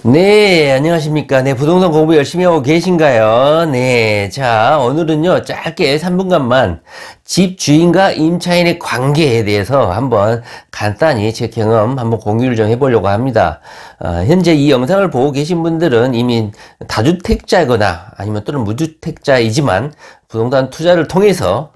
네, 안녕하십니까. 네, 부동산 공부 열심히 하고 계신가요? 네, 자, 오늘은요, 짧게 3분간만 집 주인과 임차인의 관계에 대해서 한번 간단히 제 경험 한번 공유를 좀 해보려고 합니다. 현재 이 영상을 보고 계신 분들은 이미 다주택자거나 아니면 또는 무주택자이지만 부동산 투자를 통해서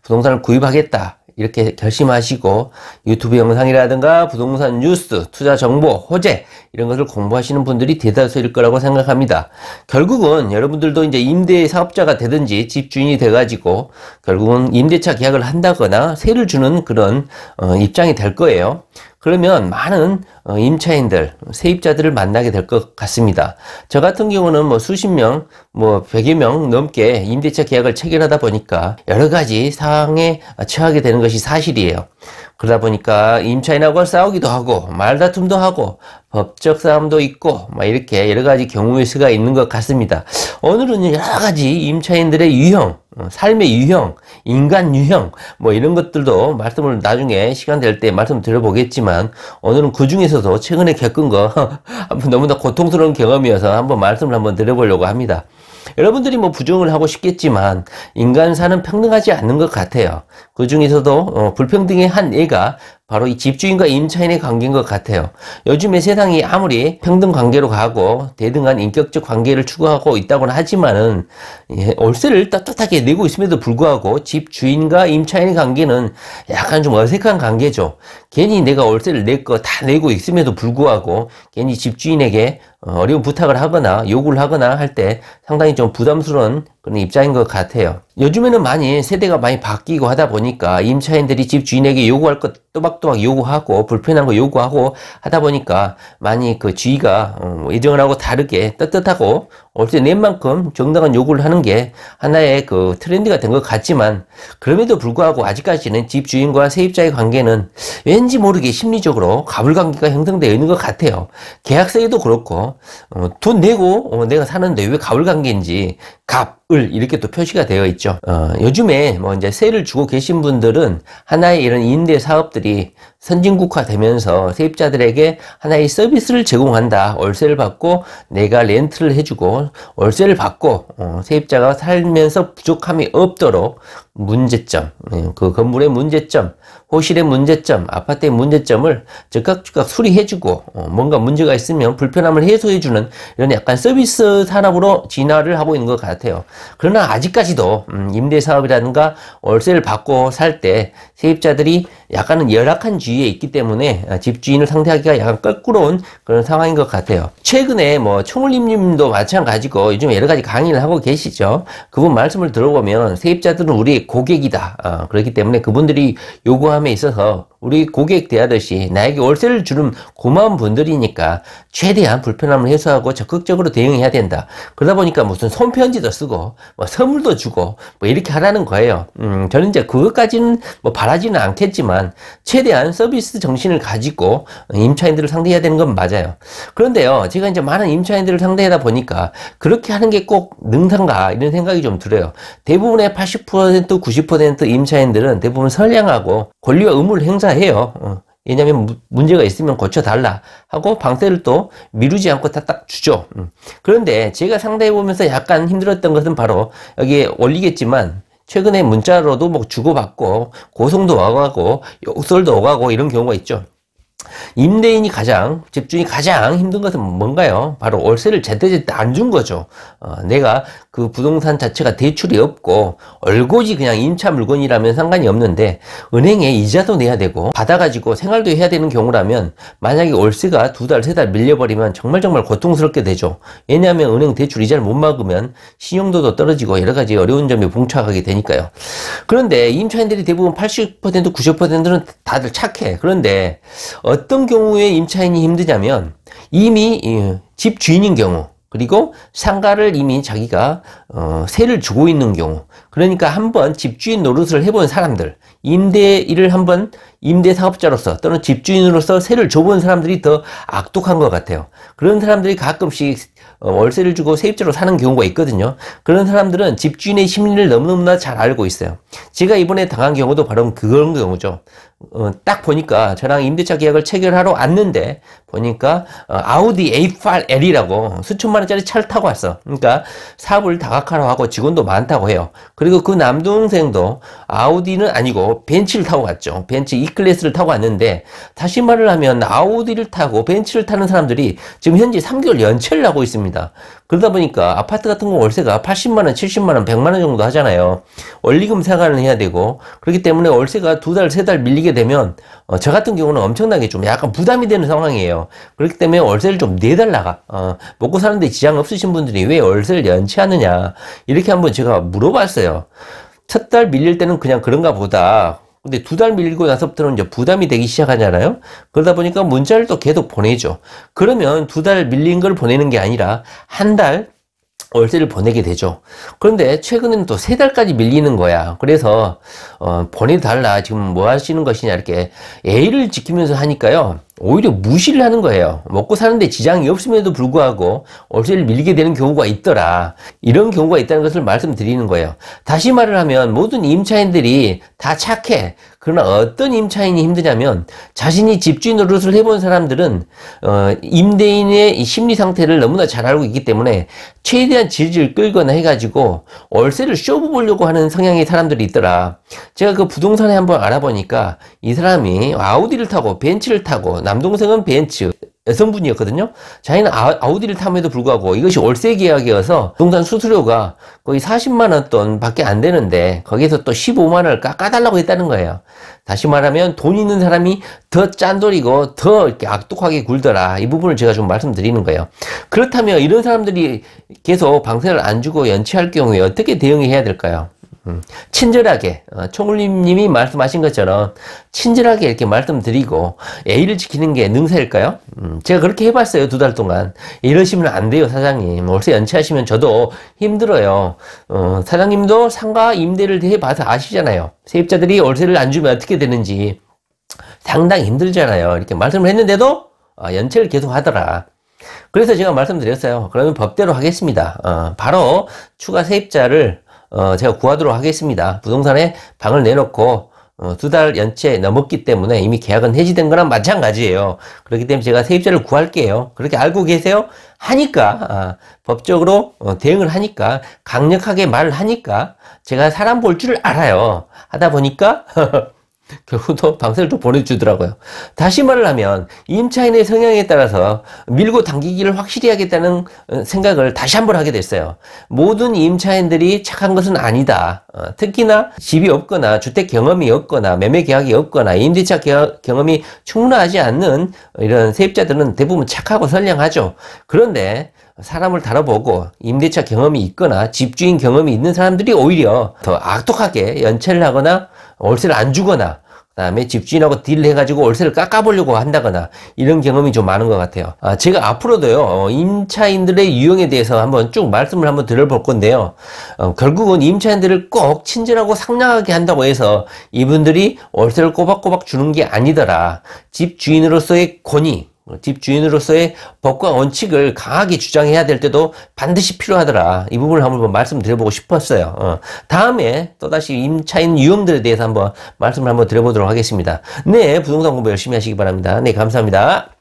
부동산을 구입하겠다, 이렇게 결심하시고 유튜브 영상이라든가 부동산 뉴스, 투자 정보, 호재 이런 것을 공부하시는 분들이 대다수일 거라고 생각합니다. 결국은 여러분들도 이제 임대 사업자가 되든지 집주인이 돼가지고 결국은 임대차 계약을 한다거나 세를 주는 그런 입장이 될 거예요. 그러면 많은 임차인들, 세입자들을 만나게 될 것 같습니다. 저 같은 경우는 뭐 수십 명, 뭐 100여 명 넘게 임대차 계약을 체결하다 보니까 여러 가지 상황에 처하게 되는 것이 사실이에요. 그러다 보니까 임차인하고 싸우기도 하고 말다툼도 하고 법적 싸움도 있고 막 이렇게 여러 가지 경우의 수가 있는 것 같습니다. 오늘은 여러 가지 임차인들의 유형, 삶의 유형, 인간 유형 뭐 이런 것들도 말씀을 나중에 시간 될 때 말씀 드려보겠지만, 오늘은 그 중에서도 최근에 겪은 거 너무나 고통스러운 경험이어서 한번 말씀을 한번 드려보려고 합니다. 여러분들이 뭐 부정을 하고 싶겠지만 인간사는 평등하지 않는 것 같아요. 그 중에서도 불평등의 한 예가 바로 이 집주인과 임차인의 관계인 것 같아요. 요즘에 세상이 아무리 평등 관계로 가고 대등한 인격적 관계를 추구하고 있다고는 하지만은 월세를 떳떳하게 내고 있음에도 불구하고 집주인과 임차인의 관계는 약간 좀 어색한 관계죠. 괜히 내가 월세를 낼 거 다 내고 있음에도 불구하고 괜히 집주인에게 어려운 부탁을 하거나 요구를 하거나 할 때 상당히 좀 부담스러운 그런 입장인 것 같아요. 요즘에는 많이 세대가 많이 바뀌고 하다 보니까 임차인들이 집주인에게 요구할 것 또박또박 요구하고 불편한 거 요구하고 하다 보니까 많이 그 주의가 예정을 하고 다르게 떳떳하고 월세 낸 만큼 정당한 요구를 하는 게 하나의 그 트렌드가 된 것 같지만, 그럼에도 불구하고 아직까지는 집주인과 세입자의 관계는 왠지 모르게 심리적으로 가불관계가 형성되어 있는 것 같아요. 계약서에도 그렇고 돈 내고 내가 사는데 왜 가불관계인지 갑을 이렇게 또 표시가 되어 있죠. 요즘에 뭐 이제 세를 주고 계신 분들은 하나의 이런 임대 사업들이 선진국화 되면서 세입자들에게 하나의 서비스를 제공한다. 월세를 받고 내가 렌트를 해주고 월세를 받고 세입자가 살면서 부족함이 없도록 문제점, 그 건물의 문제점, 호실의 문제점, 아파트의 문제점을 즉각 수리해주고 뭔가 문제가 있으면 불편함을 해소해주는 이런 약간 서비스 산업으로 진화를 하고 있는 것 같아요. 그러나 아직까지도 임대사업이라든가 월세를 받고 살 때 세입자들이 약간은 열악한 주의에 있기 때문에 집주인을 상대하기가 약간 껄끄러운 그런 상황인 것 같아요. 최근에 뭐 총울림님도 마찬가지고 요즘 여러 가지 강의를 하고 계시죠. 그분 말씀을 들어보면 세입자들은 우리 고객이다. 그렇기 때문에 그분들이 요구함에 있어서 우리 고객 대하듯이 나에게 월세를 주는 고마운 분들이니까 최대한 불편함을 해소하고 적극적으로 대응해야 된다. 그러다 보니까 무슨 손편지도 쓰고 뭐 선물도 주고 뭐 이렇게 하라는 거예요. 저는 이제 그것까지는 뭐 바라지는 않겠지만 최대한 서비스 정신을 가지고 임차인들을 상대해야 되는 건 맞아요. 그런데요, 제가 이제 많은 임차인들을 상대하다 보니까 그렇게 하는 게 꼭 능사인가 이런 생각이 좀 들어요. 대부분의 80% 90% 임차인들은 대부분 선량하고 권리와 의무를 행사해요. 왜냐면 문제가 있으면 고쳐달라 하고 방세를 또 미루지 않고 딱 주죠. 그런데 제가 상대해보면서 약간 힘들었던 것은 바로 여기에 올리겠지만, 최근에 문자로도 뭐 주고받고 고성도 와가고 욕설도 오가고 이런 경우가 있죠. 임대인이 집주인이 가장 힘든 것은 뭔가요? 바로 월세를 제때제때 안 준 거죠. 내가 그 부동산 자체가 대출이 없고 얼고지 그냥 임차 물건이라면 상관이 없는데 은행에 이자도 내야 되고 받아가지고 생활도 해야 되는 경우라면 만약에 월세가 2달, 3달 밀려버리면 정말 고통스럽게 되죠. 왜냐하면 은행 대출 이자를 못 막으면 신용도도 떨어지고 여러 가지 어려운 점이 봉착하게 되니까요. 그런데 임차인들이 대부분 80%, 90%는 다들 착해. 그런데 어떤 경우에 임차인이 힘드냐면 이미 집 주인인 경우, 그리고 상가를 이미 자기가 세를 주고 있는 경우, 그러니까 한번 집주인 노릇을 해본 사람들, 임대일을 한번 임대 사업자로서 또는 집주인으로서 세를 줘본 사람들이 더 악독한 것 같아요. 그런 사람들이 가끔씩 월세를 주고 세입자로 사는 경우가 있거든요. 그런 사람들은 집주인의 심리를 너무너무나 잘 알고 있어요. 제가 이번에 당한 경우도 바로 그런 경우죠. 딱 보니까 저랑 임대차 계약을 체결하러 왔는데 보니까 아우디 A8L이라고 수천만 원짜리 차를 타고 왔어. 그러니까 사업을 다각화로 하고 직원도 많다고 해요. 그리고 그 남동생도 아우디는 아니고 벤츠를 타고 갔죠. 벤츠 E클래스를 타고 왔는데, 다시 말을 하면 아우디를 타고 벤츠를 타는 사람들이 지금 현재 3개월 연체를 하고 있습니다. 그러다 보니까 아파트 같은 거 월세가 80만 원, 70만 원, 100만 원 정도 하잖아요. 원리금 생활을 해야 되고, 그렇기 때문에 월세가 2달, 3달 밀리게 되면 저 같은 경우는 엄청나게 좀 약간 부담이 되는 상황이에요. 그렇기 때문에 월세를 좀 내달라가 먹고 사는데 지장 없으신 분들이 왜 월세를 연체하느냐 이렇게 한번 제가 물어봤어요. 첫 달 밀릴 때는 그냥 그런가 보다. 근데 2달 밀리고 나서부터는 이제 부담이 되기 시작하잖아요. 그러다 보니까 문자를 또 계속 보내죠. 그러면 2달 밀린 걸 보내는 게 아니라 한 달 월세를 보내게 되죠. 그런데 최근에는 또 3달까지 밀리는 거야. 그래서 보내달라, 지금 뭐 하시는 것이냐 이렇게 예의를 지키면서 하니까요, 오히려 무시를 하는 거예요. 먹고 사는데 지장이 없음에도 불구하고 월세를 밀리게 되는 경우가 있더라. 이런 경우가 있다는 것을 말씀드리는 거예요. 다시 말을 하면 모든 임차인들이 다 착해. 그러나 어떤 임차인이 힘드냐면, 자신이 집주인 노릇을 해본 사람들은 임대인의 이 심리 상태를 너무나 잘 알고 있기 때문에 최대한 질질 끌거나 해가지고 월세를 쇼부 보려고 하는 성향의 사람들이 있더라. 제가 그 부동산에 한번 알아보니까 이 사람이 아우디를 타고 벤츠를 타고, 남동생은 벤츠, 여성분이었거든요. 자기는 아우디를 탐에도 불구하고 이것이 월세 계약이어서 부동산 수수료가 거의 40만 원 돈 밖에 안 되는데 거기에서 또 15만 원을 깎아달라고 했다는 거예요. 다시 말하면 돈 있는 사람이 더 짠돌이고 더 이렇게 악독하게 굴더라. 이 부분을 제가 좀 말씀드리는 거예요. 그렇다면 이런 사람들이 계속 방세를 안 주고 연체할 경우에 어떻게 대응해야 될까요? 친절하게, 총울님이 말씀하신 것처럼 친절하게 이렇게 말씀드리고 예의를 지키는 게 능사일까요? 제가 그렇게 해봤어요. 2달 동안. 이러시면 안 돼요, 사장님. 월세 연체하시면 저도 힘들어요. 사장님도 상가 임대를 해봐서 아시잖아요. 세입자들이 월세를 안 주면 어떻게 되는지 상당히 힘들잖아요. 이렇게 말씀을 했는데도 연체를 계속 하더라. 그래서 제가 말씀드렸어요. 그러면 법대로 하겠습니다. 바로 추가 세입자를 제가 구하도록 하겠습니다. 부동산에 방을 내놓고 2달 연체 넘었기 때문에 이미 계약은 해지된 거랑 마찬가지예요. 그렇기 때문에 제가 세입자를 구할게요. 그렇게 알고 계세요? 하니까 법적으로 대응을 하니까, 강력하게 말을 하니까 제가 사람 볼 줄을 알아요. 하다 보니까 결국도 방세를 또 보내주더라고요. 다시 말을 하면 임차인의 성향에 따라서 밀고 당기기를 확실히 하겠다는 생각을 다시 한번 하게 됐어요. 모든 임차인들이 착한 것은 아니다. 특히나 집이 없거나 주택 경험이 없거나 매매 계약이 없거나 임대차 경험이 충분하지 않는 이런 세입자들은 대부분 착하고 선량하죠. 그런데 사람을 다뤄보고 임대차 경험이 있거나 집주인 경험이 있는 사람들이 오히려 더 악독하게 연체를 하거나 월세를 안 주거나, 그 다음에 집주인하고 딜을 해가지고 월세를 깎아보려고 한다거나, 이런 경험이 좀 많은 것 같아요. 제가 앞으로도요, 임차인들의 유형에 대해서 한번 쭉 말씀을 한번 드려볼 건데요. 결국은 임차인들을 꼭 친절하고 상냥하게 한다고 해서 이분들이 월세를 꼬박꼬박 주는 게 아니더라. 집주인으로서의 권위, 집주인으로서의 법과 원칙을 강하게 주장해야 될 때도 반드시 필요하더라. 이 부분을 한번 말씀드려보고 싶었어요. 다음에 또다시 임차인 유형들에 대해서 한번 말씀을 한번 드려보도록 하겠습니다. 네, 부동산 공부 열심히 하시기 바랍니다. 네, 감사합니다.